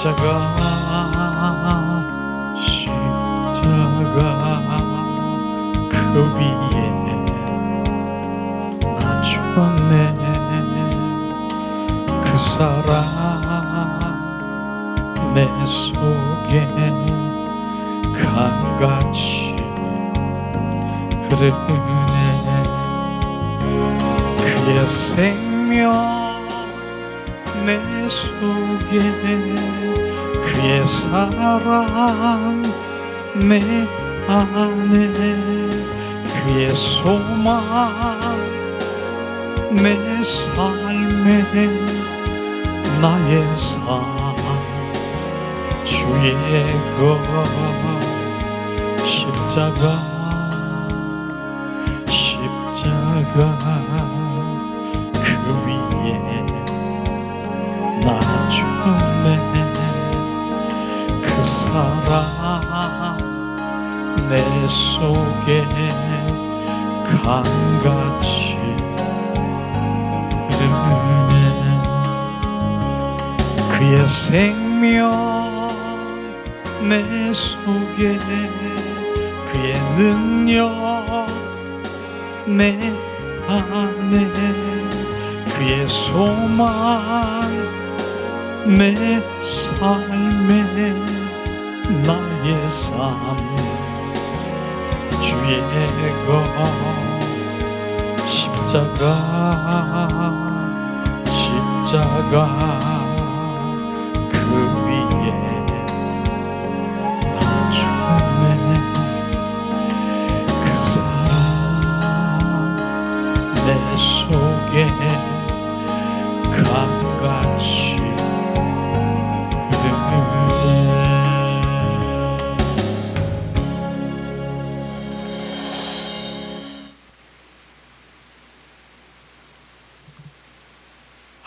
십자가 그 위에 나 죽었네. 그 사랑 내 속에 강같이 흐르네. 그의 생명 내 속에, 그의 사랑 내 안에, 그의 소망 내 삶에, 나의 삶 주의 것 십자가 그 위에 나 죽었네. 그 사랑 내 속에 강같이 흐르네. 그의 생명 내 속에, 그의 능력 내 안에, 그의 소망 내 삶에, 나의 삶 주의 것 십자가 그 위에 나 죽었네. 그 사랑 내 속에 강같이 흐르네.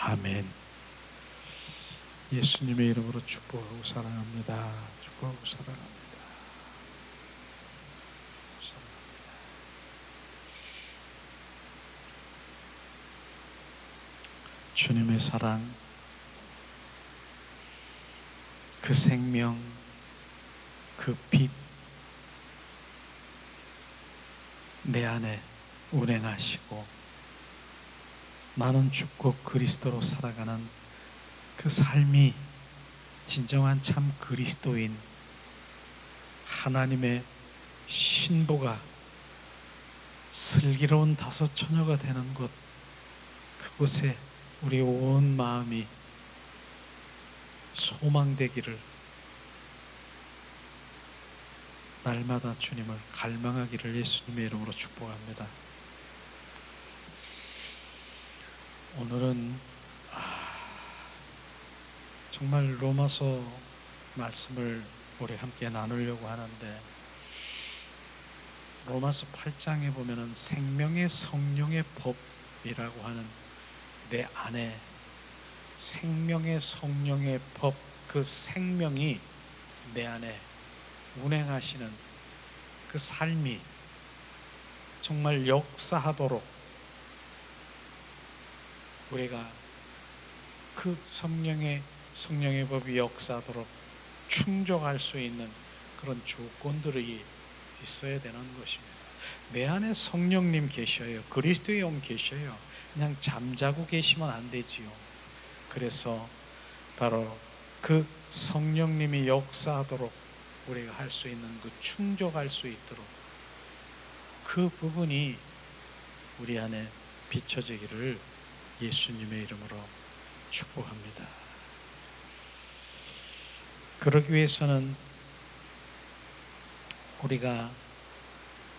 아멘. 예수님의 이름으로 축복하고 사랑합니다. 축복하고 사랑합니다. 사랑합니다. 주님의 사랑, 그 생명, 그 빛, 내 안에 운행하시고 나는 죽고 그리스도로 살아가는 그 삶이 진정한 참 그리스도인 하나님의 신부가 슬기로운 다섯 처녀가 되는 곳, 그곳에 우리 온 마음이 소망되기를, 날마다 주님을 갈망하기를 예수님의 이름으로 축복합니다. 오늘은 정말 로마서 말씀을 우리 함께 나누려고 하는데, 로마서 8장에 보면은 생명의 성령의 법이라고 하는 내 안에 생명의 성령의 법, 그 생명이 내 안에 운행하시는 그 삶이 정말 역사하도록 우리가 그 성령의 법이 역사하도록 충족할 수 있는 그런 조건들이 있어야 되는 것입니다. 내 안에 성령님 계셔요. 그리스도의 영 계셔요. 그냥 잠자고 계시면 안 되지요. 그래서 바로 그 성령님이 역사하도록 우리가 할 수 있는 그 충족할 수 있도록 그 부분이 우리 안에 비춰지기를 예수님의 이름으로 축복합니다. 그러기 위해서는 우리가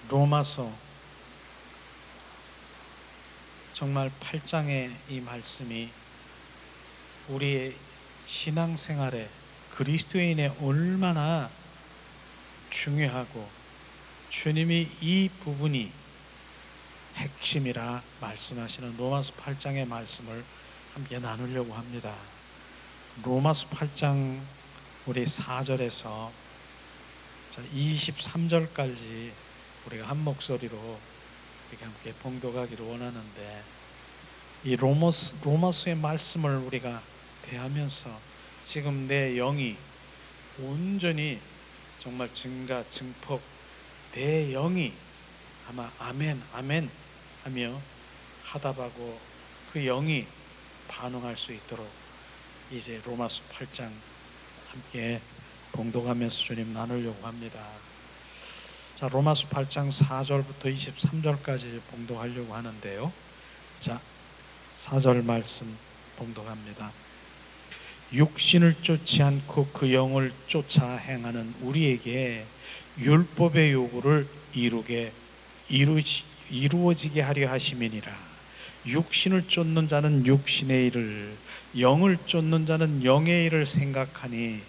로마서 정말 8장의 이 말씀이 우리의 신앙생활에 그리스도인에 얼마나 중요하고 주님이 이 부분이 핵심이라 말씀하시는 로마서 8장의 말씀을 함께 나누려고 합니다. 로마서 8장 우리 4절에서 23절까지 우리가 한 목소리로 이렇게 함께 봉독하기를 원하는데, 이 로마서의 말씀을 우리가 대하면서 지금 내 영이 온전히 정말 증가 증폭, 내 영이 아마 아멘 아멘 하며 하답하고 그 영이 반응할 수 있도록 이제 로마서 8장 함께 봉독하면서 주님 나누려고 합니다. 자, 로마서 8장 4절부터 23절까지 봉독하려고 하는데요. 자, 4절 말씀 봉독합니다. 육신을 쫓지 않고 그 영을 쫓아 행하는 우리에게 율법의 요구를 이루어지게 하려 하심이니라. 육신을 쫓는 자는 육신의 일을, 영을 쫓는 자는 영의 일을 생각하니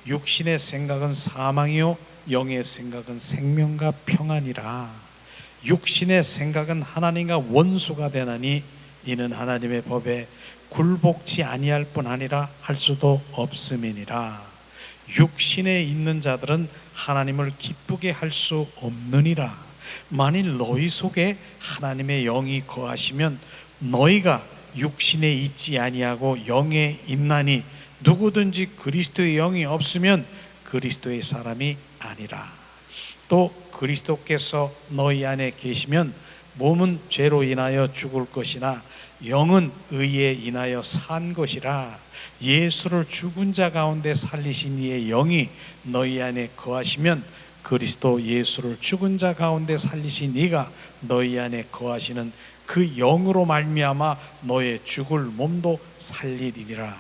육신의 생각은 사망이요 영의 생각은 생명과 평안이라. 육신의 생각은 하나님과 원수가 되나니 이는 하나님의 법에 굴복치 아니할 뿐 아니라 할 수도 없음이니라. 육신에 있는 자들은 하나님을 기쁘게 할 수 없느니라. 만일 너희 속에 하나님의 영이 거하시면 너희가 육신에 있지 아니하고 영에 있나니 누구든지 그리스도의 영이 없으면 그리스도의 사람이 아니라. 또 그리스도께서 너희 안에 계시면 몸은 죄로 인하여 죽을 것이나 영은 의에 인하여 산 것이라. 예수를 죽은 자 가운데 살리신 이의 영이 너희 안에 거하시면 그리스도 예수를 죽은 자 가운데 살리신 이가 너희 안에 거하시는 그 영으로 말미암아 너의 죽을 몸도 살리리라.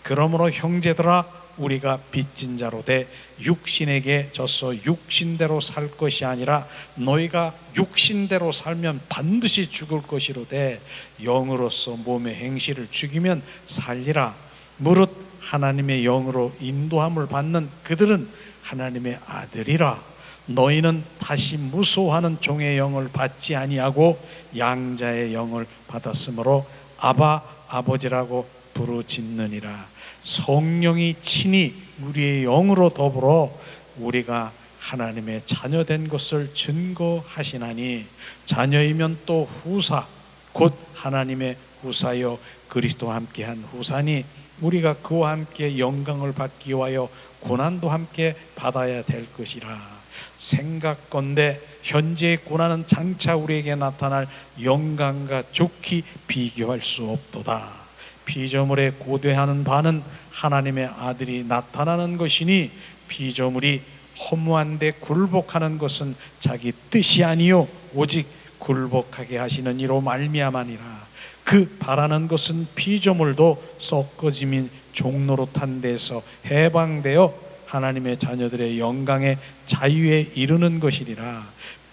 그러므로 형제들아, 우리가 빚진 자로 돼 육신에게 져서 육신대로 살 것이 아니라 너희가 육신대로 살면 반드시 죽을 것이로되 영으로서 몸의 행실을 죽이면 살리라. 무릇 하나님의 영으로 인도함을 받는 그들은 하나님의 아들이라. 너희는 다시 무소하는 종의 영을 받지 아니하고 양자의 영을 받았으므로 아바 아버지라고 부르짖느니라. 성령이 친히 우리의 영으로 더불어 우리가 하나님의 자녀된 것을 증거하시나니 자녀이면 또 후사 곧 하나님의 후사여 그리스도와 함께한 후사니 우리가 그와 함께 영광을 받기 위하여 고난도 함께 받아야 될 것이라. 생각건대 현재의 고난은 장차 우리에게 나타날 영광과 좋게 비교할 수 없도다. 피조물에 고대하는 바는 하나님의 아들이 나타나는 것이니 피조물이 허무한데 굴복하는 것은 자기 뜻이 아니요 오직 굴복하게 하시는 이로 말미암아니라. 그 바라는 것은 피조물도 썩어짐인 종노릇한 데서 해방되어 하나님의 자녀들의 영광의 자유에 이르는 것이리라.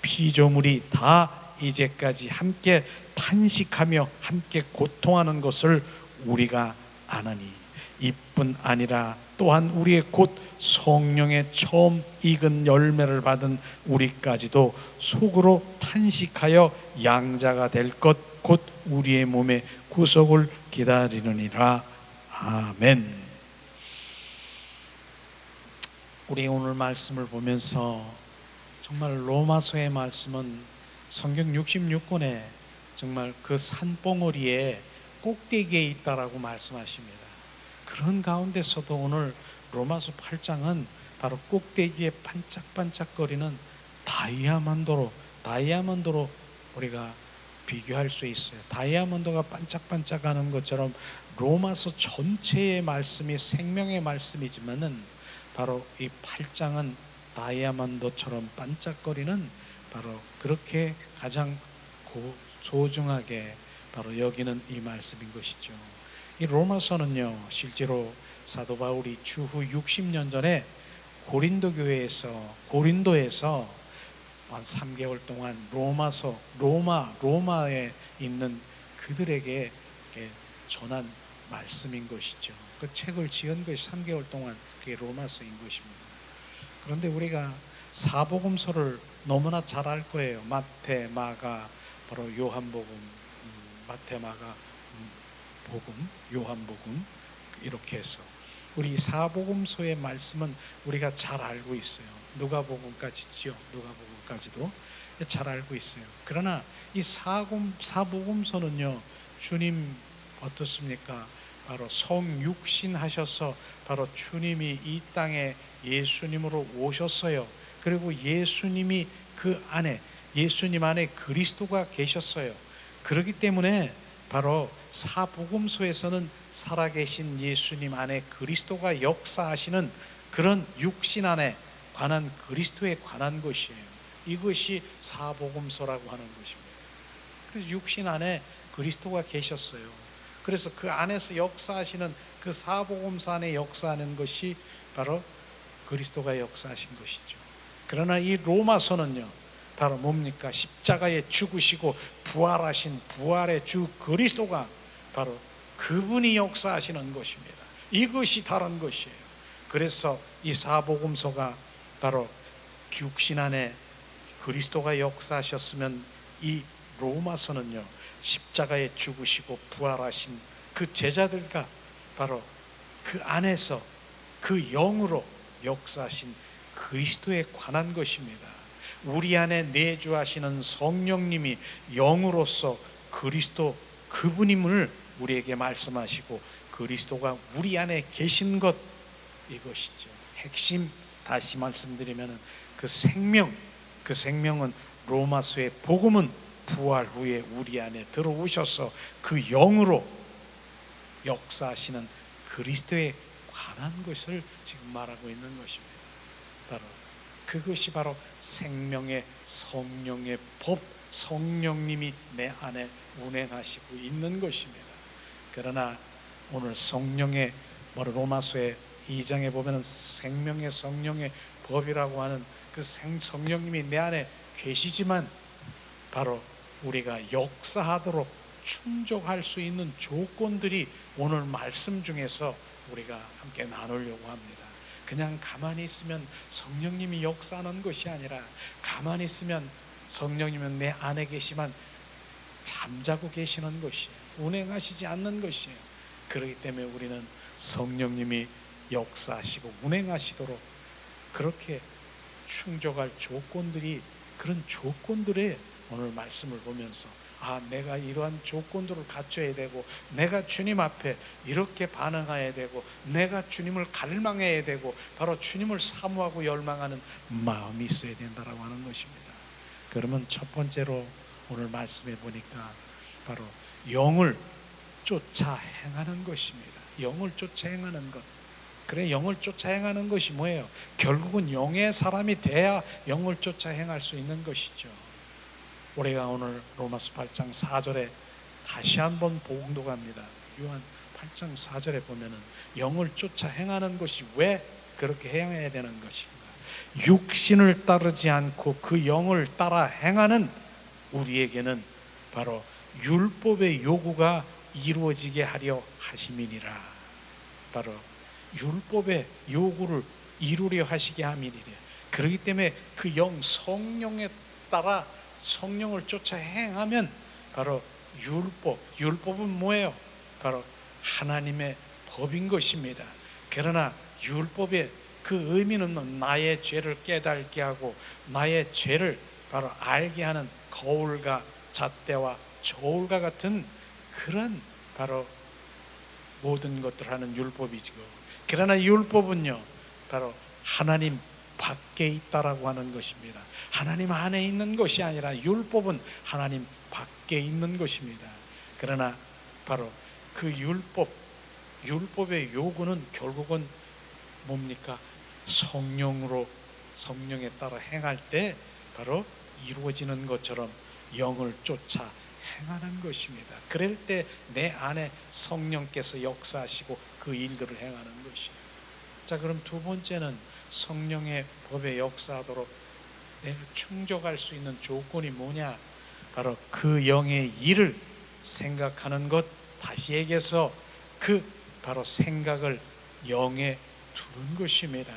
피조물이 다 이제까지 함께 탄식하며 함께 고통하는 것을 우리가 아나니 이뿐 아니라 또한 우리의 곧 성령의 처음 익은 열매를 받은 우리까지도 속으로 탄식하여 양자가 될 것 곧 우리의 몸의 구속을 기다리느니라. 아멘. 우리 오늘 말씀을 보면서 정말 로마서의 말씀은 성경 66권에 정말 그 산봉우리에 꼭대기에 있다라고 말씀하십니다. 그런 가운데서도 오늘 로마서 8장은 바로 꼭대기에 반짝반짝거리는 다이아몬드로 우리가 비교할 수 있어요. 다이아몬드가 반짝반짝하는 것처럼 로마서 전체의 말씀이 생명의 말씀이지만은 바로 이 8장은 다이아몬드처럼 반짝거리는 바로 그렇게 가장 소중하게 바로 여기는 이 말씀인 것이죠. 이 로마서는요, 실제로 사도 바울이 주후 60년 전에 고린도에서 한 3개월 동안 로마에 있는 그들에게 전한 말씀인 것이죠. 그 책을 지은 것이 3개월 동안 그게 로마서인 것입니다. 그런데 우리가 사복음서를 너무나 잘 알 거예요. 마태, 마가, 바로 요한복음, 마태, 마가, 복음, 요한복음 이렇게 해서 우리 사복음서의 말씀은 우리가 잘 알고 있어요. 누가복음까지죠. 누가복음까지도 잘 알고 있어요. 그러나 이 사복음서는요, 주님 어떻습니까? 바로 성육신 하셔서 바로 주님이 이 땅에 예수님으로 오셨어요. 그리고 예수님이 그 안에, 예수님 안에 그리스도가 계셨어요. 그렇기 때문에 바로 사복음서에서는 살아계신 예수님 안에 그리스도가 역사하시는 그런 육신 안에 관한 그리스도에 관한 것이에요. 이것이 사복음서라고 하는 것입니다. 그래서 육신 안에 그리스도가 계셨어요. 그래서 그 안에서 역사하시는 그 사복음서 안에 역사하는 것이 바로 그리스도가 역사하신 것이죠. 그러나 이 로마서는요, 바로 뭡니까? 십자가에 죽으시고 부활하신 부활의 주 그리스도가 바로 그분이 역사하시는 것입니다. 이것이 다른 것이에요. 그래서 이 사복음서가 바로 육신 안에 그리스도가 역사하셨으면 이 로마서는요, 십자가에 죽으시고 부활하신 그 제자들과 바로 그 안에서 그 영으로 역사하신 그리스도에 관한 것입니다. 우리 안에 내주하시는 성령님이 영으로서 그리스도 그분임을 우리에게 말씀하시고 그리스도가 우리 안에 계신 것, 이것이죠. 핵심, 다시 말씀드리면 그 생명은 로마서의 복음은 부활 후에 우리 안에 들어오셔서 그 영으로 역사하시는 그리스도에 관한 것을 지금 말하고 있는 것입니다. 바로 그것이 바로 생명의 성령의 법, 성령님이 내 안에 운행하시고 있는 것입니다. 그러나 오늘 성령의 로마서의 2장에 보면 생명의 성령의 법이라고 하는 그 성령님이 내 안에 계시지만 바로 우리가 역사하도록 충족할 수 있는 조건들이 오늘 말씀 중에서 우리가 함께 나누려고 합니다. 그냥 가만히 있으면 성령님이 역사하는 것이 아니라 가만히 있으면 성령님은 내 안에 계시만 잠자고 계시는 것이에요. 운행하시지 않는 것이에요. 그렇기 때문에 우리는 성령님이 역사하시고 운행하시도록 그렇게 충족할 조건들이, 그런 조건들에 오늘 말씀을 보면서 내가 이러한 조건들을 갖춰야 되고 내가 주님 앞에 이렇게 반응해야 되고 내가 주님을 갈망해야 되고 바로 주님을 사모하고 열망하는 마음이 있어야 된다라고 하는 것입니다. 그러면 첫 번째로 오늘 말씀해 보니까 바로 영을 쫓아 행하는 것입니다. 영을 쫓아 행하는 것. 그래, 영을 쫓아 행하는 것이 뭐예요? 결국은 영의 사람이 돼야 영을 쫓아 행할 수 있는 것이죠. 우리가 오늘 로마서 8장 4절에 다시 한번 복음독합니다. 요한 8장 4절에 보면은 영을 쫓아 행하는 것이 왜 그렇게 행해야 되는 것인가? 육신을 따르지 않고 그 영을 따라 행하는 우리에게는 바로 율법의 요구가 이루어지게 하려 하심이니라. 바로 율법의 요구를 이루려 하시게 함이니라. 그렇기 때문에 그 영 성령에 따라 성령을 쫓아 행하면 바로 율법은 뭐예요? 바로 하나님의 법인 것입니다. 그러나 율법의 그 의미는 나의 죄를 깨닫게 하고 나의 죄를 바로 알게 하는 거울과 잣대와 저울과 같은 그런 바로 모든 것들을 하는 율법이죠. 그러나 율법은요, 바로 하나님 밖에 있다라고 하는 것입니다. 하나님 안에 있는 것이 아니라 율법은 하나님 밖에 있는 것입니다. 그러나 바로 그 율법의 요구는 결국은 뭡니까? 성령에 따라 행할 때 바로 이루어지는 것처럼 영을 쫓아 행하는 것입니다. 그럴 때 내 안에 성령께서 역사하시고 그 일들을 행하는 것이에요. 자, 그럼 두 번째는 성령의 법에 역사하도록 내가 충족할 수 있는 조건이 뭐냐? 바로 그 영의 일을 생각하는 것. 다시 얘기해서 그 바로 생각을 영에 두는 것입니다.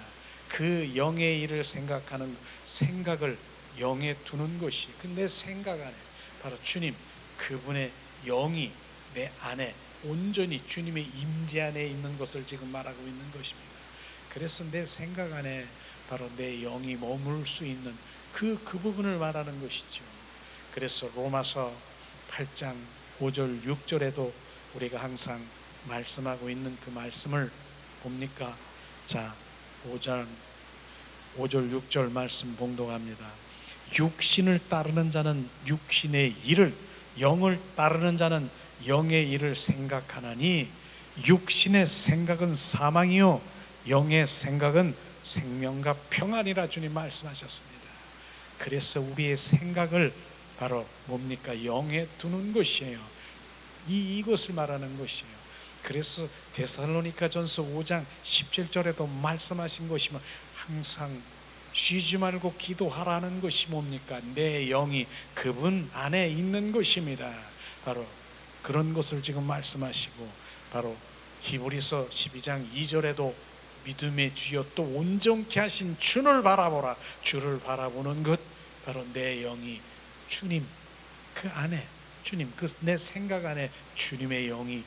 그 영의 일을 생각하는 생각을 영에 두는 것이, 내 생각 안에 바로 주님, 그분의 영이 내 안에 온전히 주님의 임재 안에 있는 것을 지금 말하고 있는 것입니다. 그래서 내 생각 안에 바로 내 영이 머물 수 있는 그 부분을 말하는 것이죠. 그래서 로마서 8장 5절 6절에도 우리가 항상 말씀하고 있는 그 말씀을 봅니까? 자, 5절 6절 말씀 봉독합니다. 육신을 따르는 자는 육신의 일을, 영을 따르는 자는 영의 일을 생각하나니 육신의 생각은 사망이요 영의 생각은 생명과 평안이라 주님 말씀하셨습니다. 그래서 우리의 생각을 바로 뭡니까? 영에 두는 것이에요. 이것을 말하는 것이에요. 그래서 데살로니가전서 5장 17절에도 말씀하신 것이 항상 쉬지 말고 기도하라는 것이 뭡니까? 내 영이 그분 안에 있는 것입니다. 바로 그런 것을 지금 말씀하시고, 바로 히브리서 12장 2절에도 믿음의 주여 또 온전케 하신 주를 바라보라. 주를 바라보는 것, 바로 내 영이 주님 그 안에, 주님 그 내 생각 안에 주님의 영이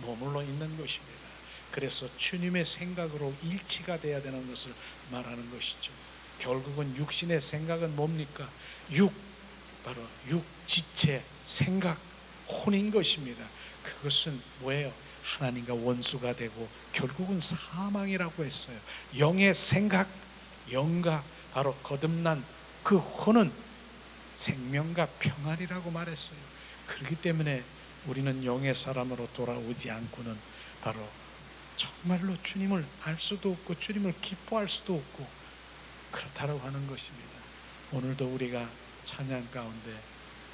머물러 있는 것입니다. 그래서 주님의 생각으로 일치가 돼야 되는 것을 말하는 것이죠. 결국은 육신의 생각은 뭡니까? 바로 지체, 생각, 혼인 것입니다. 그것은 뭐예요? 하나님과 원수가 되고 결국은 사망이라고 했어요. 영의 생각, 영과 바로 거듭난 그 혼은 생명과 평안이라고 말했어요. 그렇기 때문에 우리는 영의 사람으로 돌아오지 않고는 바로 정말로 주님을 알 수도 없고 주님을 기뻐할 수도 없고 그렇다고 하는 것입니다. 오늘도 우리가 찬양 가운데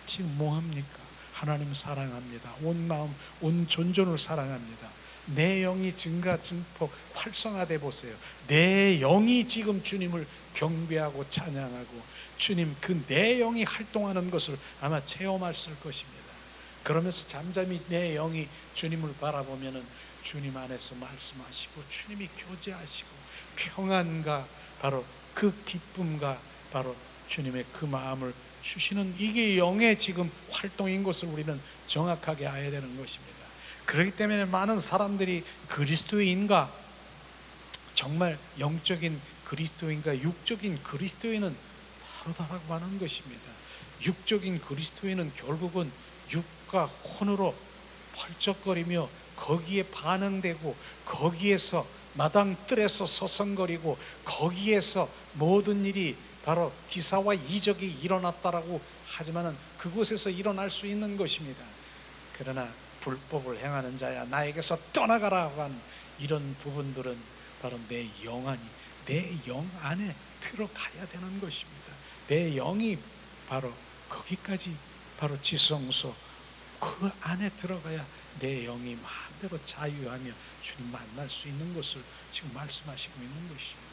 지금 뭐합니까? 하나님 사랑합니다. 온 마음 온 존존을 사랑합니다. 내 영이 증폭 활성화돼 보세요. 내 영이 지금 주님을 경배하고 찬양하고 주님 그 내 영이 활동하는 것을 아마 체험했을 것입니다. 그러면서 잠잠히 내 영이 주님을 바라보면은 주님 안에서 말씀하시고 주님이 교제하시고 평안과 바로 그 기쁨과 바로 주님의 그 마음을 주시는 이게 영의 지금 활동인 것을 우리는 정확하게 알아야 되는 것입니다. 그렇기 때문에 많은 사람들이 그리스도인과 정말 영적인 그리스도인과 육적인 그리스도인은 다르다고 하는 것입니다. 육적인 그리스도인은 결국은 육과 혼으로 펄쩍거리며 거기에 반응되고 거기에서 마당뜰에서 서성거리고 거기에서 모든 일이 바로 기사와 이적이 일어났다라고 하지만은 그곳에서 일어날 수 있는 것입니다. 그러나 불법을 행하는 자야 나에게서 떠나가라고 한 이런 부분들은 바로 내 영 안이, 내 영 안에 들어가야 되는 것입니다. 내 영이 바로 거기까지 바로 지성소 그 안에 들어가야 내 영이 마음대로 자유하며 주님 만날 수 있는 것을 지금 말씀하시고 있는 것입니다.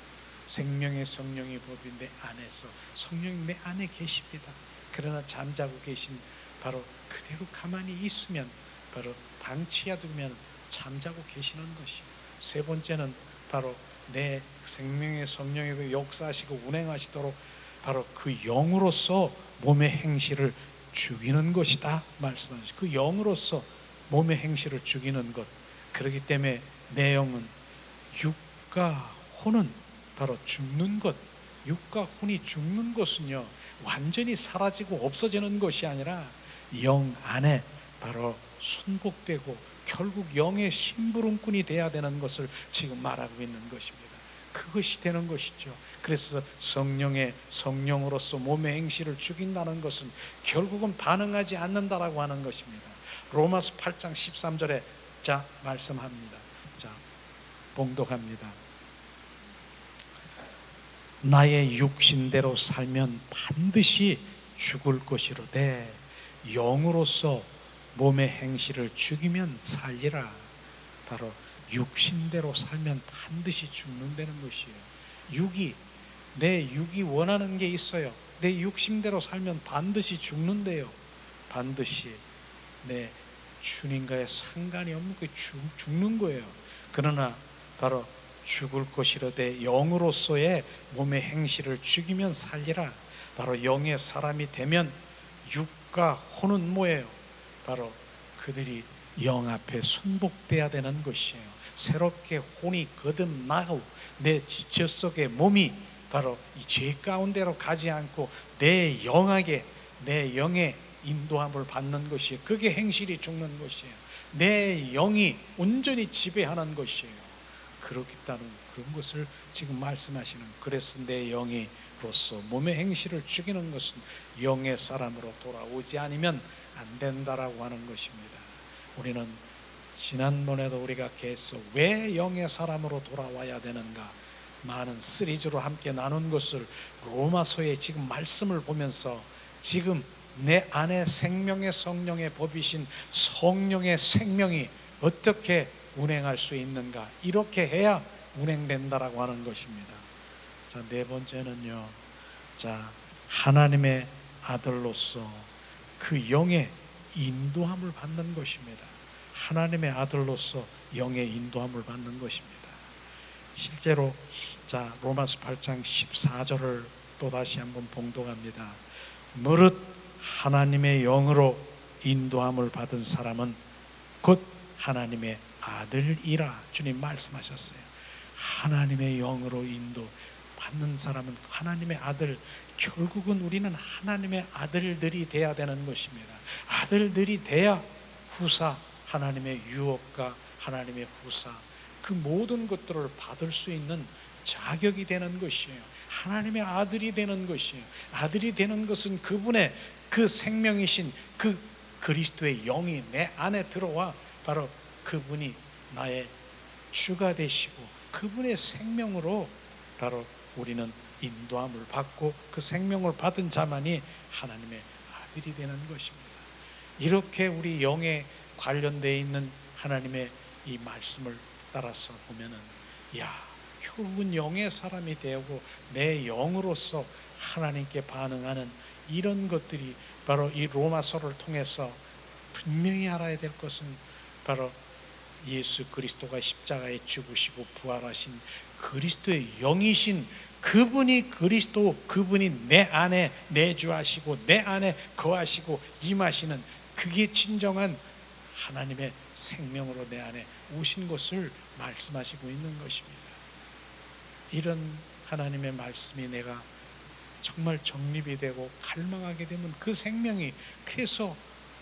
생명의 성령의 법이 내 안에서, 성령이 내 안에 계십니다. 그러나 잠자고 계신 바로 그대로 가만히 있으면 바로 방치해두면 잠자고 계시는 것이에요. 세 번째는 바로 내 생명의 성령의 역사하시고 운행하시도록 바로 그 영으로서 몸의 행실을 죽이는 것이다 말씀하시죠. 그 영으로서 몸의 행실을 죽이는 것. 그렇기 때문에 내 영은 육과 혼은 바로 죽는 것. 육과 혼이 죽는 것은요 완전히 사라지고 없어지는 것이 아니라 영 안에 바로 순복되고 결국 영의 심부름꾼이 되어야 되는 것을 지금 말하고 있는 것입니다. 그것이 되는 것이죠. 그래서 성령으로서 몸의 행실을 죽인다는 것은 결국은 반응하지 않는다라고 하는 것입니다. 로마서 8장 13절에 자 말씀합니다. 자 봉독합니다. 나의 육신대로 살면 반드시 죽을 것이로되 영으로서 몸의 행실을 죽이면 살리라. 바로 육신대로 살면 반드시 죽는다는 것이에요. 내 육이 원하는 게 있어요. 내 육신대로 살면 반드시 죽는데요. 반드시 내 주님과의 상관이 없는 게 죽는 거예요. 그러나 바로 죽을 것이로되 영으로서의 몸의 행실을 죽이면 살리라. 바로 영의 사람이 되면 육과 혼은 뭐예요? 바로 그들이 영 앞에 순복돼야 되는 것이에요. 새롭게 혼이 거듭나고 내 지체 속의 몸이 바로 이 죄 가운데로 가지 않고 내 영의 인도함을 받는 것이 그게 행실이 죽는 것이에요. 내 영이 온전히 지배하는 것이에요. 그렇겠다는 그런 것을 지금 말씀하시는. 그래서 내 영이로서 몸의 행실을 죽이는 것은 영의 사람으로 돌아오지 않으면 안 된다라고 하는 것입니다. 우리는 지난번에도 우리가 계속 왜 영의 사람으로 돌아와야 되는가 많은 시리즈로 함께 나눈 것을 로마서의 지금 말씀을 보면서 지금 내 안에 생명의 성령의 법이신 성령의 생명이 어떻게 운행할 수 있는가, 이렇게 해야 운행된다라고 하는 것입니다. 자, 네 번째는요, 자, 하나님의 아들로서 그 영의 인도함을 받는 것입니다. 하나님의 아들로서 영의 인도함을 받는 것입니다. 실제로 자, 로마서 8장 14절을 또다시 한번 봉독합니다. 무릇 하나님의 영으로 인도함을 받은 사람은 곧 하나님의 아들이라 주님 말씀하셨어요. 하나님의 영으로 인도 받는 사람은 하나님의 아들. 결국은 우리는 하나님의 아들들이 돼야 되는 것입니다. 아들들이 돼야 후사 하나님의 유업과 하나님의 후사 그 모든 것들을 받을 수 있는 자격이 되는 것이에요. 하나님의 아들이 되는 것이에요. 아들이 되는 것은 그분의 그 생명이신 그 그리스도의 영이 내 안에 들어와 바로 그분이 나의 주가 되시고 그분의 생명으로 바로 우리는 인도함을 받고 그 생명을 받은 자만이 하나님의 아들이 되는 것입니다. 이렇게 우리 영에 관련되어 있는 하나님의 이 말씀을 따라서 보면은, 야, 결국은 영의 사람이 되고 내 영으로서 하나님께 반응하는 이런 것들이 바로 이 로마서를 통해서 분명히 알아야 될 것은 바로 예수 그리스도가 십자가에 죽으시고 부활하신 그리스도의 영이신 그분이 그리스도, 그분이 내 안에 내주하시고 내 안에 거하시고 임하시는 그게 진정한 하나님의 생명으로 내 안에 오신 것을 말씀하시고 있는 것입니다. 이런 하나님의 말씀이 내가 정말 정립이 되고 갈망하게 되면 그 생명이, 그래서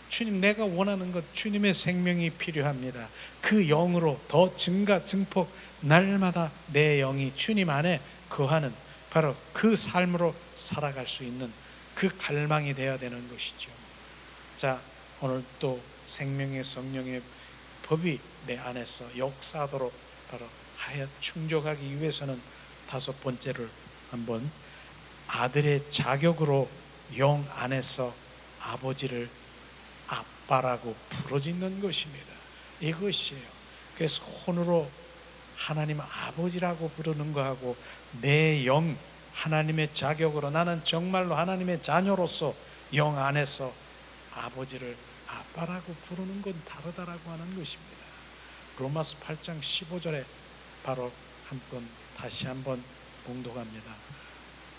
주님, 내가 원하는 것, 주님의 생명이 필요합니다. 그 영으로 더 증폭 날마다 내 영이 주님 안에 거하는 바로 그 삶으로 살아갈 수 있는 그 갈망이 되어야 되는 것이죠. 자, 오늘 또 생명의 성령의 법이 내 안에서 역사하도록 바로 하여 충족하기 위해서는 다섯 번째를 한번 아들의 자격으로 영 안에서 아버지를 아빠라고 부르짖는 것입니다. 이것이에요. 그래서 혼으로 하나님 아버지라고 부르는 거하고 내 영 하나님의 자격으로 나는 정말로 하나님의 자녀로서 영 안에서 아버지를 아빠라고 부르는 건 다르다라고 하는 것입니다. 로마서 8장 15절에 바로 다시 한번 봉독합니다.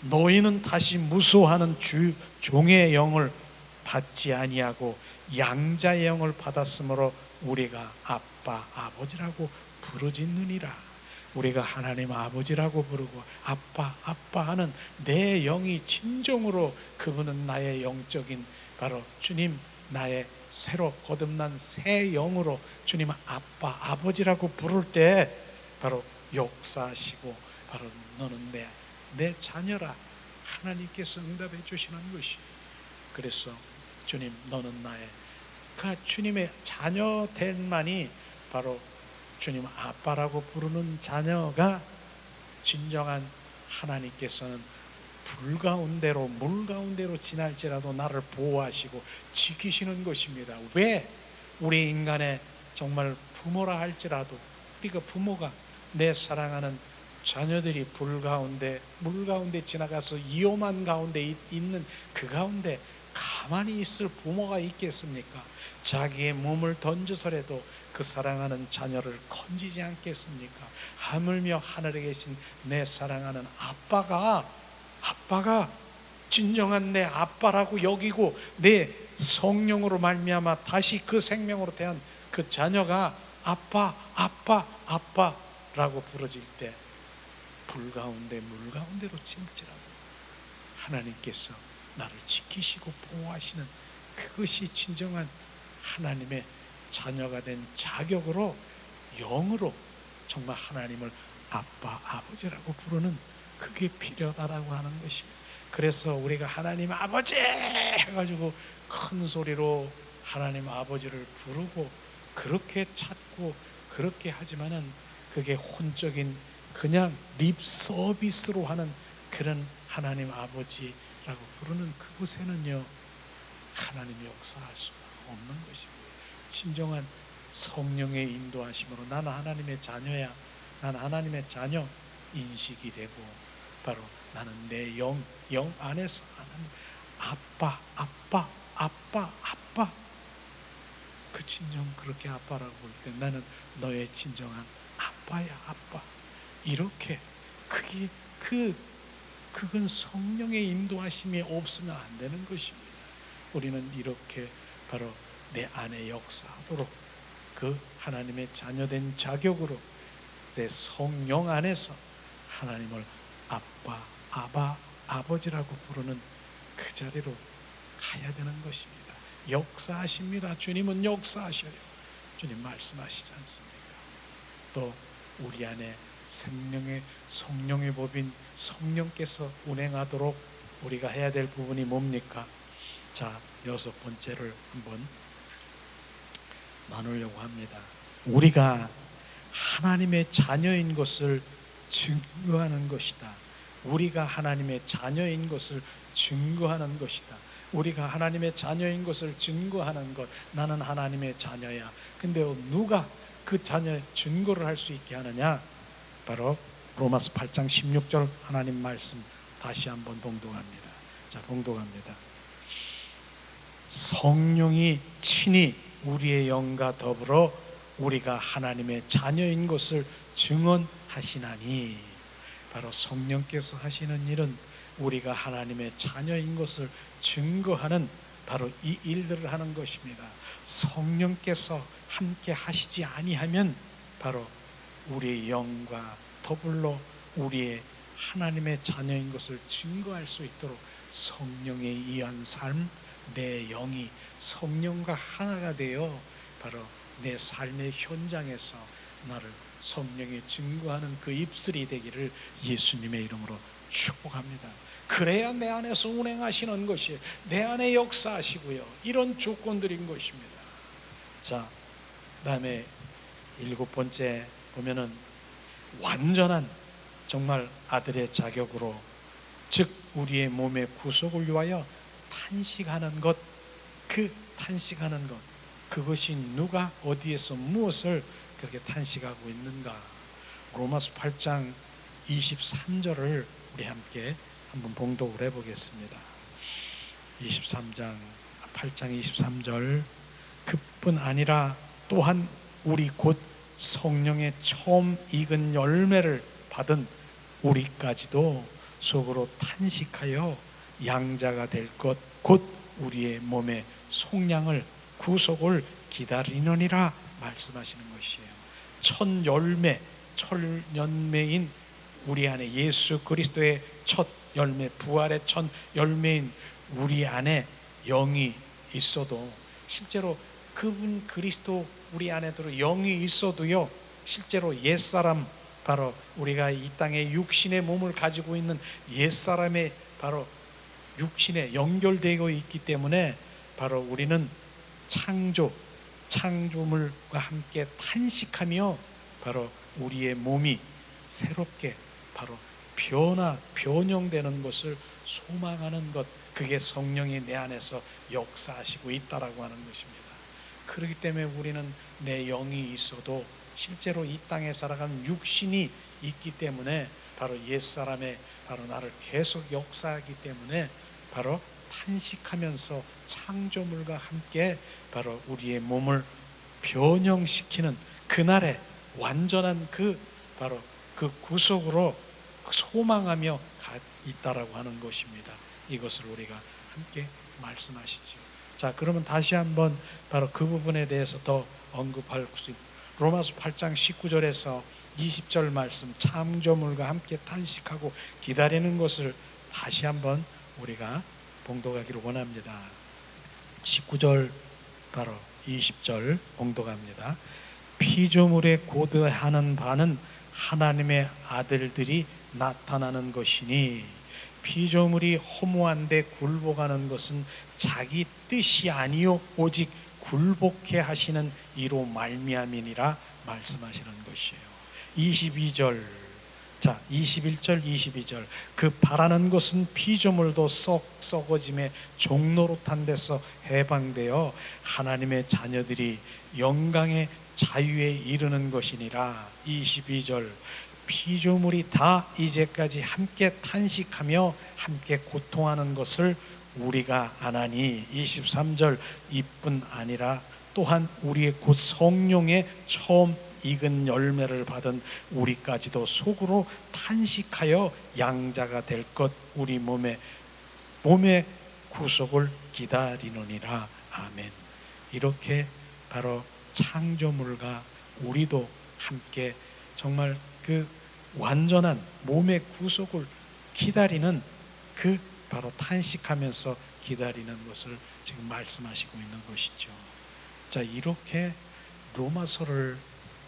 너희는 다시 무소하는 종의 영을 받지 아니하고 양자의 영을 받았으므로 우리가 아빠 아버지라고 부르짖느니라. 우리가 하나님 아버지라고 부르고 아빠 아빠 하는 내 영이 진정으로 그분은 나의 영적인 바로 주님, 나의 새로 거듭난 새 영으로 주님 아빠 아버지라고 부를 때 바로 역사하시고 바로 너는 내 자녀라 하나님께서 응답해 주시는 것이. 그래서 주님, 너는 나의 그 주님의 자녀 된만이 바로 주님 아빠라고 부르는 자녀가 진정한 하나님께서는 불 가운데로 물 가운데로 지날지라도 나를 보호하시고 지키시는 것입니다. 왜? 우리 인간의 정말 부모라 할지라도 우리가 부모가 내 사랑하는 자녀들이 불 가운데 물 가운데 지나가서 위험한 가운데 있는 그 가운데 가만히 있을 부모가 있겠습니까? 자기의 몸을 던져서라도 그 사랑하는 자녀를 건지지 않겠습니까? 하물며 하늘에 계신 내 사랑하는 아빠가 진정한 내 아빠라고 여기고 내 성령으로 말미암아 다시 그 생명으로 대한 그 자녀가 아빠라고 부르질 때 불 가운데 물 가운데로 칠지라도 하나님께서 나를 지키시고 보호하시는 그것이 진정한 하나님의 자녀가 된 자격으로 영으로 정말 하나님을 아빠, 아버지라고 부르는 그게 필요하다라고 하는 것입니다. 그래서 우리가 하나님 아버지 해가지고 큰 소리로 하나님 아버지를 부르고 그렇게 찾고 그렇게 하지만은 그게 혼적인 그냥 립 서비스로 하는 그런 하나님 아버지라고 부르는 그곳에는요 하나님이 역사할 수가 없는 것입니다. 진정한 성령의 인도하심으로 나는 하나님의 자녀야, 나는 하나님의 자녀 인식이 되고 바로 나는 내 영 안에서 하나님 아빠 아빠 아빠 아빠 그 진정 그렇게 아빠라고 볼 때 나는 너의 진정한 아빠야 아빠 이렇게 그건 성령의 인도하심이 없으면 안 되는 것입니다. 우리는 이렇게 바로 내 안에 역사하도록 그 하나님의 자녀된 자격으로 내 성령 안에서 하나님을 아빠, 아바, 아버지라고 부르는 그 자리로 가야 되는 것입니다. 역사하십니다. 주님은 역사하셔요. 주님 말씀하시지 않습니까? 또 우리 안에 성령의 법인 성령께서 운행하도록 우리가 해야 될 부분이 뭡니까? 자, 6번째를 한번 나누려고 합니다. 우리가 하나님의 자녀인 것을 증거하는 것이다. 우리가 하나님의 자녀인 것을 증거하는 것이다. 우리가 하나님의 자녀인 것을 증거하는 것. 나는 하나님의 자녀야. 근데 누가 그 자녀의 증거를 할 수 있게 하느냐? 바로 로마서 8장 16절 하나님 말씀 다시 한번 봉독합니다. 자, 봉독합니다. 성령이 친히 우리의 영과 더불어 우리가 하나님의 자녀인 것을 증언하시나니, 바로 성령께서 하시는 일은 우리가 하나님의 자녀인 것을 증거하는 바로 이 일들을 하는 것입니다. 성령께서 함께 하시지 아니하면 바로 우리의 영과 더불어 우리의 하나님의 자녀인 것을 증거할 수 있도록 성령에 의한 삶, 내 영이 성령과 하나가 되어 바로 내 삶의 현장에서 나를 성령에 증거하는 그 입술이 되기를 예수님의 이름으로 축복합니다. 그래야 내 안에서 운행하시는 것이 내 안에 역사하시고요, 이런 조건들인 것입니다. 자, 그다음에 7번째 보면은 완전한 정말 아들의 자격으로, 즉 우리의 몸의 구속을 위하여 탄식하는 것, 그 탄식하는 것, 그것이 누가 어디에서 무엇을 그렇게 탄식하고 있는가? 로마서 8장 23절을 우리 함께 한번 봉독을 해보겠습니다. 8장 23절, 그뿐 아니라 또한 우리 곧 성령의 처음 익은 열매를 받은 우리까지도 속으로 탄식하여 양자가 될 것, 곧 우리의 몸의 속량을 구속을 기다리느니라 말씀하시는 것이에요. 첫 열매인 우리 안에 예수 그리스도의 첫 열매, 부활의 첫 열매인 우리 안에 영이 있어도, 실제로 그분 그리스도 우리 안에 들어 영이 있어도요, 실제로 옛사람, 바로 우리가 이 땅에 육신의 몸을 가지고 있는 옛사람의 바로 육신에 연결되어 있기 때문에 바로 우리는 창조물과 함께 탄식하며 바로 우리의 몸이 새롭게 바로 변형되는 것을 소망하는 것, 그게 성령이 내 안에서 역사하시고 있다라고 하는 것입니다. 그렇기 때문에 우리는 내 영이 있어도 실제로 이 땅에 살아가는 육신이 있기 때문에 바로 옛사람의 바로 나를 계속 역사하기 때문에 바로 탄식하면서 창조물과 함께 바로 우리의 몸을 변형시키는 그날의 완전한 바로 그 구속으로 소망하며 있다라고 하는 것입니다. 이것을 우리가 함께 말씀하시죠. 자, 그러면 다시 한번 바로 그 부분에 대해서 더 언급할 수 있습니다. 로마서 8장 19절에서 20절 말씀, 창조물과 함께 탄식하고 기다리는 것을 다시 한번 우리가 봉독하기를 원합니다. 19절 바로 20절 봉독합니다. 피조물에 고대하는 바는 하나님의 아들들이 나타나는 것이니 피조물이 허무한데 굴복하는 것은 자기 뜻이 아니요 오직 굴복해 하시는 이로 말미암이니라 말씀하시는 것이에요. 22절, 자 21절 22절 그 바라는 것은 피조물도 썩어짐에 종노릇한 데서 해방되어 하나님의 자녀들이 영광의 자유에 이르는 것이니라. 22절 피조물이 다 이제까지 함께 탄식하며 함께 고통하는 것을 우리가 아나니. 23절 이뿐 아니라 또한 우리의 곧 성령의 처음 익은 열매를 받은 우리까지도 속으로 탄식하여 양자가 될 것 우리 몸의 구속을 기다리노니라. 아멘. 이렇게 바로 창조물과 우리도 함께 정말 그 완전한 몸의 구속을 기다리는 그 바로 탄식하면서 기다리는 것을 지금 말씀하시고 있는 것이죠. 자, 이렇게 로마서를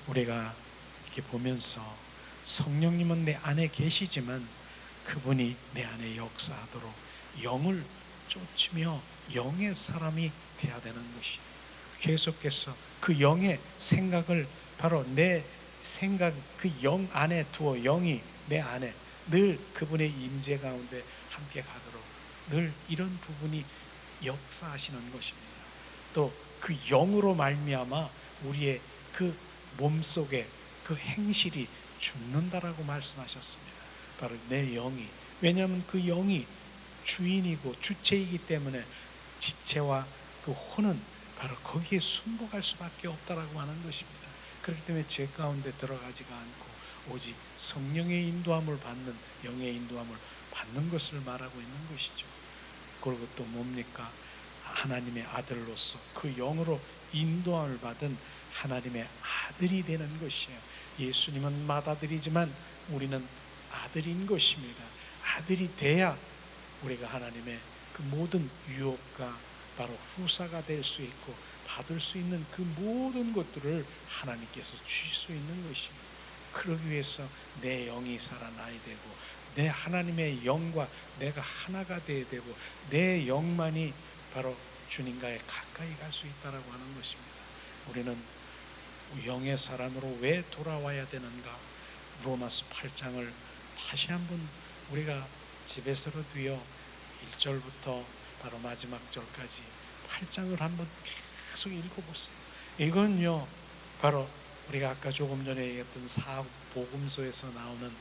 우리가 이렇게 보면서 성령님은 내 안에 계시지만 그분이 내 안에 역사하도록 영을 쫓으며 영의 사람이 되어야 되는 것이, 계속해서 그 영의 생각을 바로 내 생각 그 영 안에 두어 영이 내 안에 늘 그분의 임재 가운데 함께 가도록 늘 이런 부분이 역사하시는 것입니다. 또 그 영으로 말미암아 우리의 그 몸속에 그 행실이 죽는다라고 말씀하셨습니다. 바로 내 영이, 왜냐하면 그 영이 주인이고 주체이기 때문에 지체와 그 혼은 바로 거기에 순복할 수밖에 없다라고 하는 것입니다. 그렇기 때문에 죄 가운데 들어가지가 않고 오직 성령의 인도함을 받는, 영의 인도함을 받는 것을 말하고 있는 것이죠. 그리고 또 뭡니까? 하나님의 아들로서 그 영으로 인도함을 받은 하나님의 아들이 되는 것이에요. 예수님은 맏아들이지만 우리는 아들인 것입니다. 아들이 돼야 우리가 하나님의 그 모든 유업과 바로 후사가 될 수 있고 받을 수 있는 그 모든 것들을 하나님께서 주실 수 있는 것입니다. 그러기 위해서 내 영이 살아나야 되고 내 하나님의 영과 내가 하나가 되어야 되고 내 영만이 바로 주님과의 가까이 갈 수 있다라고 하는 것입니다. 우리는 영의 사람으로 왜 돌아와야 되는가? 로마서 8장을 다시 한번 우리가 집에서라도요 1절부터 바로 마지막 절까지 8장을 한번 계속 읽어보세요. 이건요 바로 우리가 아까 조금 전에 얘기했던 사복음서에서 나오는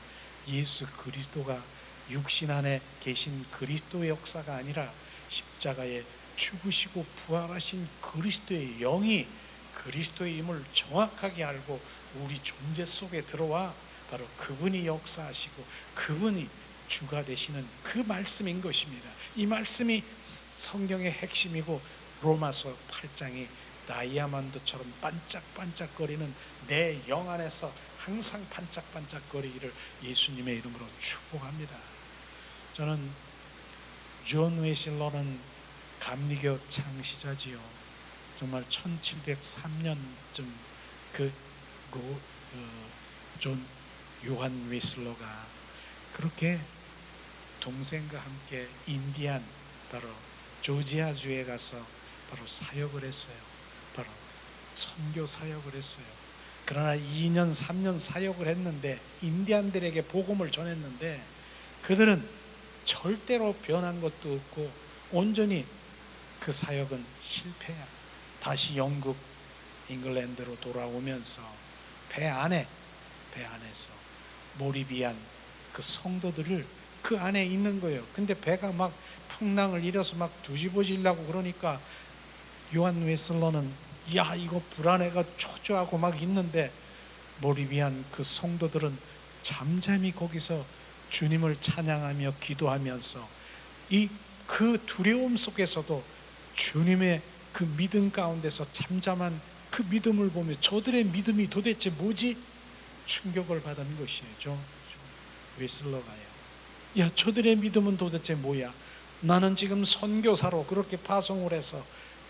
예수 그리스도가 육신 안에 계신 그리스도의 역사가 아니라 십자가에 죽으시고 부활하신 그리스도의 영이 그리스도의 힘을 정확하게 알고 우리 존재 속에 들어와 바로 그분이 역사하시고 그분이 주가 되시는 그 말씀인 것입니다. 이 말씀이 성경의 핵심이고 로마서 8장이 다이아몬드처럼 반짝반짝거리는 내 영 안에서 항상 반짝반짝거리기를 예수님의 이름으로 축복합니다. 저는 존 웨슬러는 감리교 창시자지요. 정말 1703년쯤 존 요한 웨슬러가 그렇게 동생과 함께 인디안 바로 조지아주에 가서 바로 사역을 했어요. 바로 선교 사역을 했어요. 그러나 2년 3년 사역을 했는데 인디안들에게 복음을 전했는데 그들은 절대로 변한 것도 없고 온전히 그 사역은 실패야. 다시 영국 잉글랜드로 돌아오면서 배 안에서 모리비안 그 성도들을 그 안에 있는 거예요. 근데 배가 막 풍랑을 일어서 막 뒤집어지려고 그러니까 요한 웨슬러는 야 이거 불안해가 초조하고 막 있는데 모리비안 그 성도들은 잠잠히 거기서 주님을 찬양하며 기도하면서 이 그 두려움 속에서도 주님의 그 믿음 가운데서 잠잠한 그 믿음을 보며 저들의 믿음이 도대체 뭐지? 충격을 받은 것이죠. 웨슬러가요. 야 저들의 믿음은 도대체 뭐야? 나는 지금 선교사로 그렇게 파송을 해서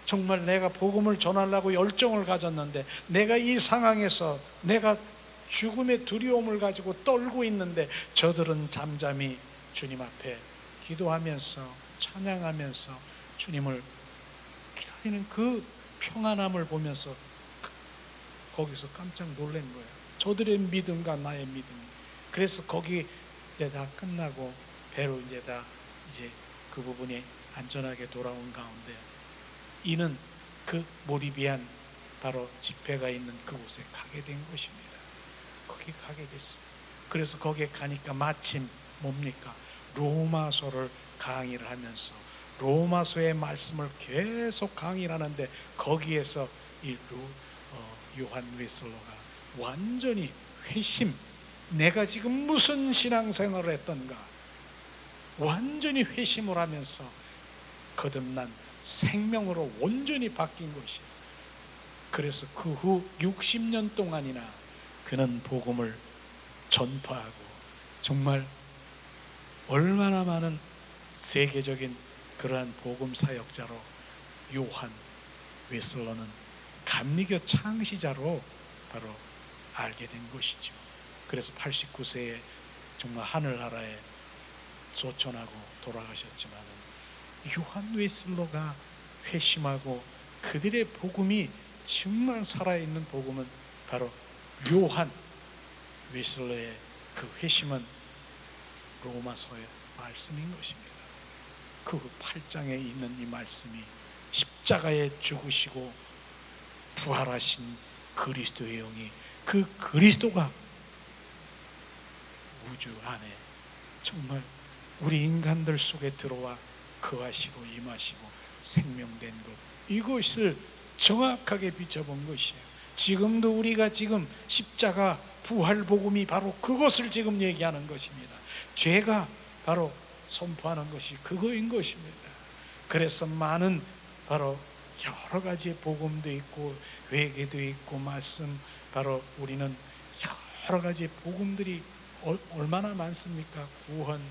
정말 내가 복음을 전하려고 열정을 가졌는데, 내가 이 상황에서 내가 죽음의 두려움을 가지고 떨고 있는데, 저들은 잠잠히 주님 앞에 기도하면서 찬양하면서 주님을 기다리는 그 평안함을 보면서 거기서 깜짝 놀란 거예요. 저들의 믿음과 나의 믿음이. 그래서 거기 이제 다 끝나고 배로 이제 그 부분이 안전하게 돌아온 가운데, 이는 그 모리비안 바로 집회가 있는 그곳에 가게 된 것입니다. 거기 가게 됐어요. 그래서 거기에 가니까 마침 뭡니까? 로마서를 강의를 하면서 로마서의 말씀을 계속 강의를 하는데, 거기에서 이 요한 웨슬러가 완전히 회심, 내가 지금 무슨 신앙생활을 했던가 완전히 회심을 하면서 거듭난 생명으로 온전히 바뀐 것이에요. 그래서 그 후 60년 동안이나 그는 복음을 전파하고, 정말 얼마나 많은 세계적인 그러한 복음 사역자로 요한 웨슬러는 감리교 창시자로 바로 알게 된 것이죠. 그래서 89세에 정말 하늘나라에 소천하고 돌아가셨지만, 요한 웨슬러가 회심하고 그들의 복음이 정말 살아있는 복음은 바로 요한 웨슬러의 그 회심은 로마서의 말씀인 것입니다. 그 8장에 있는 이 말씀이 십자가에 죽으시고 부활하신 그리스도의 영이, 그 그리스도가 우주 안에 정말 우리 인간들 속에 들어와 거하시고 임하시고 생명된 것, 이것을 정확하게 비춰본 것이에요. 지금도 우리가 지금 십자가 부활 복음이 바로 그것을 지금 얘기하는 것입니다. 죄가 바로 선포하는 것이 그거인 것입니다. 그래서 많은 바로 여러 가지의 복음도 있고 회개도 있고 말씀, 바로 우리는 여러 가지의 복음들이 얼마나 많습니까? 구원,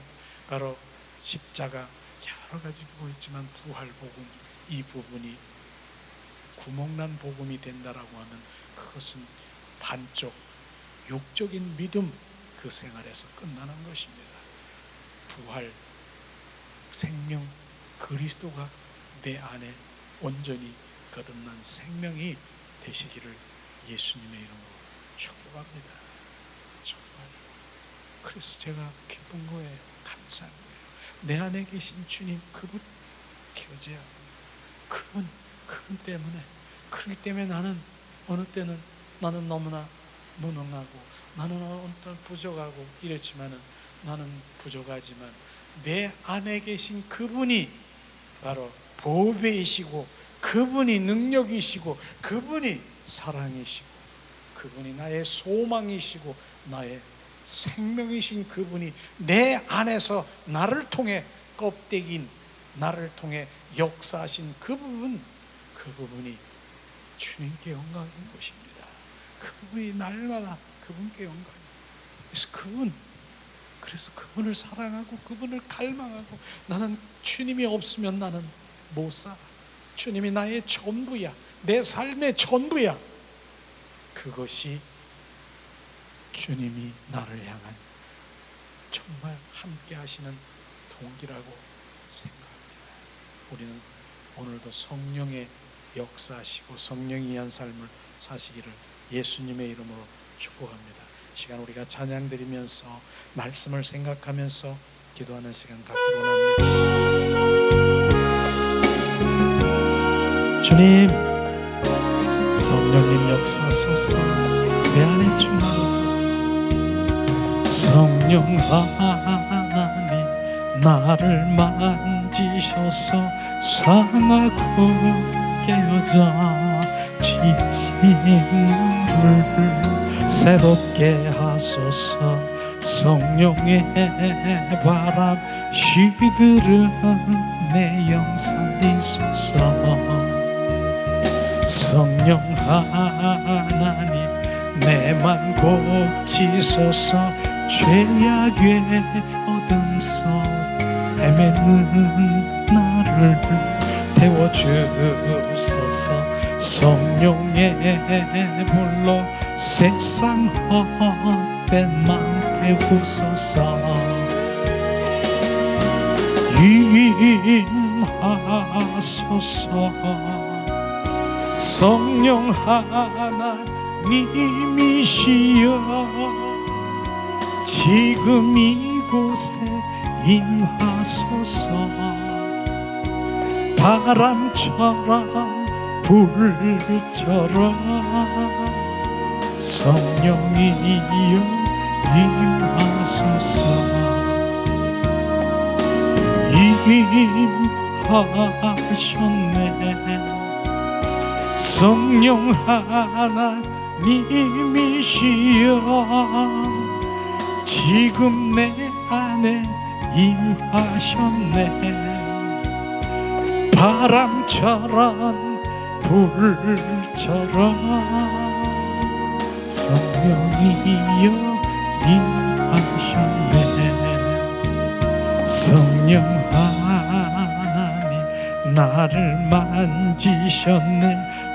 바로 십자가, 여러 가지 보고 있지만 부활 복음, 이 부분이 구멍난 복음이 된다라고 하면 그것은 반쪽 육적인 믿음, 그 생활에서 끝나는 것입니다. 부활, 생명, 그리스도가 내 안에 온전히 거듭난 생명이 되시기를 예수님의 이름으로 축복합니다. 정말 그래서 제가 기쁜 거예요. 감사한 거예요. 내 안에 계신 주님, 그분 교제하고, 그분 때문에, 그렇기 때문에 나는 어느 때는 나는 너무나 무능하고 나는 어느 때는 부족하고 이랬지만은, 나는 부족하지만 내 안에 계신 그분이 바로 보배이시고, 그분이 능력이시고, 그분이 사랑이시고, 그분이 나의 소망이시고 나의 생명이신 그분이 내 안에서 나를 통해 껍데기인 나를 통해 역사하신 그 부분이 주님께 영광인 것입니다. 그 부분이 날마다 그분께 영광입니다. 그래서 그분을 사랑하고 그분을 갈망하고, 나는 주님이 없으면 나는 못 살아. 주님이 나의 전부야. 내 삶의 전부야. 그것이 주님이 나를 향한 정말 함께 하시는 동기라고 생각합니다. 우리는 오늘도 성령의 역사하시고 성령이 위한 삶을 사시기를 예수님의 이름으로 축복합니다. 시간 우리가 찬양 드리면서 말씀을 생각하면서 기도하는 시간 갖기로 합니다. 주님, 성령님 역사하소서. 내 안에 충만하소서. 성령 하나님 나를 만지셔서 상하고 깨어져 지친 나를 새롭게 하소서. 성령의 바람 쉬들은 내 영 살리소서. 성령 하나님 내만 고치소서. 죄악의 어둠 속 헤매는 나를 태워주소서. 성령의 불로 세상 헛된 맘 태우소서. 임하소서. 성령 하나님이시여 지금 이곳에 임하소서. 바람처럼 불처럼 성령이여 임하소서. 임하셨네. 성령 하나님이시여 지금 내 안에 임하셨네. 바람처럼 불처럼 성령이여 임하셨네. 성령 하나님 나를 만지셨네.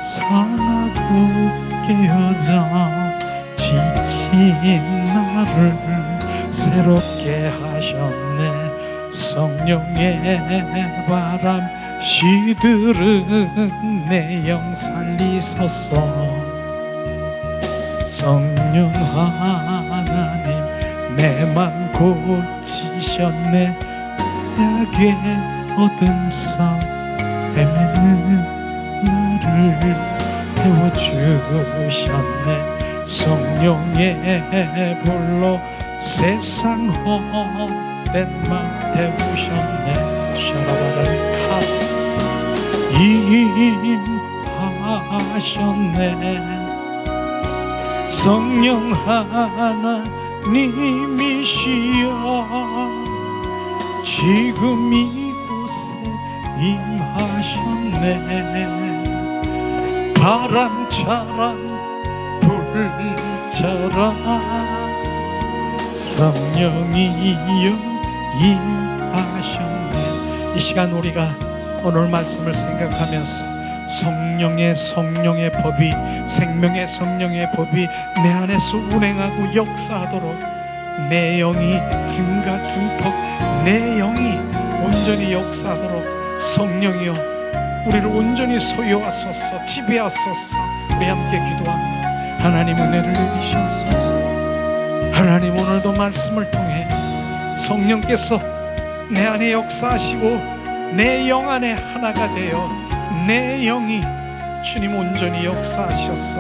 상하고 깨어져 지친 나를 새롭게 하셨네. 성령의 바람 시들은 내 영 살리소서. 성령 하나님 내 맘 고치셨네. 약의 어둠 속 헤매는 나를 태워주셨네. 성령의 불로 세상 헛된 맘 태우셨네. 샤라바를 카스 임하셨네. 성령 하나님이시여 지금 이곳에 임하셨네. 바람처럼 불처럼 성령이여 임하셨네. 이 시간 우리가 오늘 말씀을 생각하면서 성령의 법이, 생명의 성령의 법이 내 안에서 운행하고 역사하도록 내 영이 증가 증폭, 내 영이 온전히 역사하도록 성령이여 우리를 온전히 소유하소서, 지배하소서. 우리 함께 기도합니다. 하나님 은혜를 내리시옵소서. 하나님 오늘도 말씀을 통해 성령께서 내 안에 역사하시고 내 영 안에 하나가 되어 내 영이 주님 온전히 역사하셔서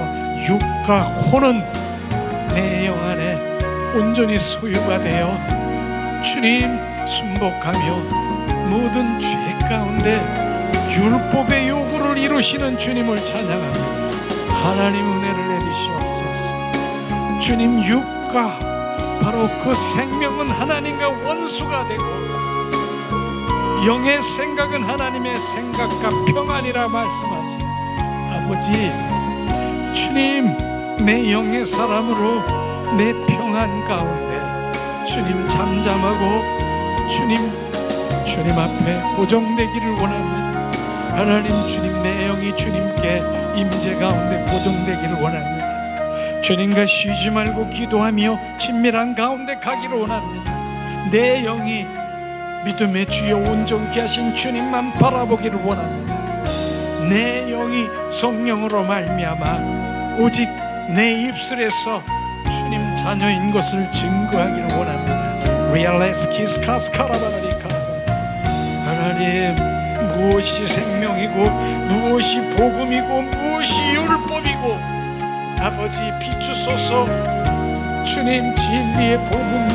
육과 혼은 내 영 안에 온전히 소유가 되어 주님 순복하며 모든 죄 가운데 율법의 요구를 이루시는 주님을 찬양합니다. 하나님 은혜를 내리시옵소서. 주님 육과 바로 그 생명은 하나님과 원수가 되고 영의 생각은 하나님의 생각과 평안이라 말씀하신 아버지, 주님 내 영의 사람으로 내 평안 가운데 주님 잠잠하고 주님 앞에 고정되기를 원합니다. 하나님 주님 내 영이 주님께 임재 가운데 고정되기를 원합니다. 주님과 쉬지 말고 기도하며 친밀한 가운데 가기를 원합니다. 내 영이 믿음의 주여 온전케 하신 주님만 바라보기를 원합니다. 내 영이 성령으로 말미암아 오직 내 입술에서 주님 자녀인 것을 증거하기를 원합니다. 리알레스키스 카스카라바리카. 하나님 무엇이 생명이고 무엇이 복음이고 무엇이 율법이고 아버지 비추소서. 주님 진리의 복음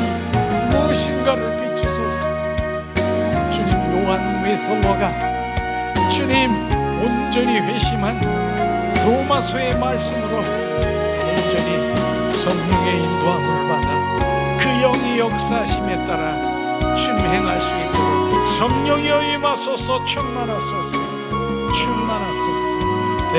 무엇인가를 비추소서. 주님 요한 웨슬러가 주님 온전히 회심한 로마서의 말씀으로 온전히 성령의 인도함을 받아 그 영이 역사하심에 따라 주님 행할 수 있도록 성령이여 임하소서. 충만하소서. 충만하소서.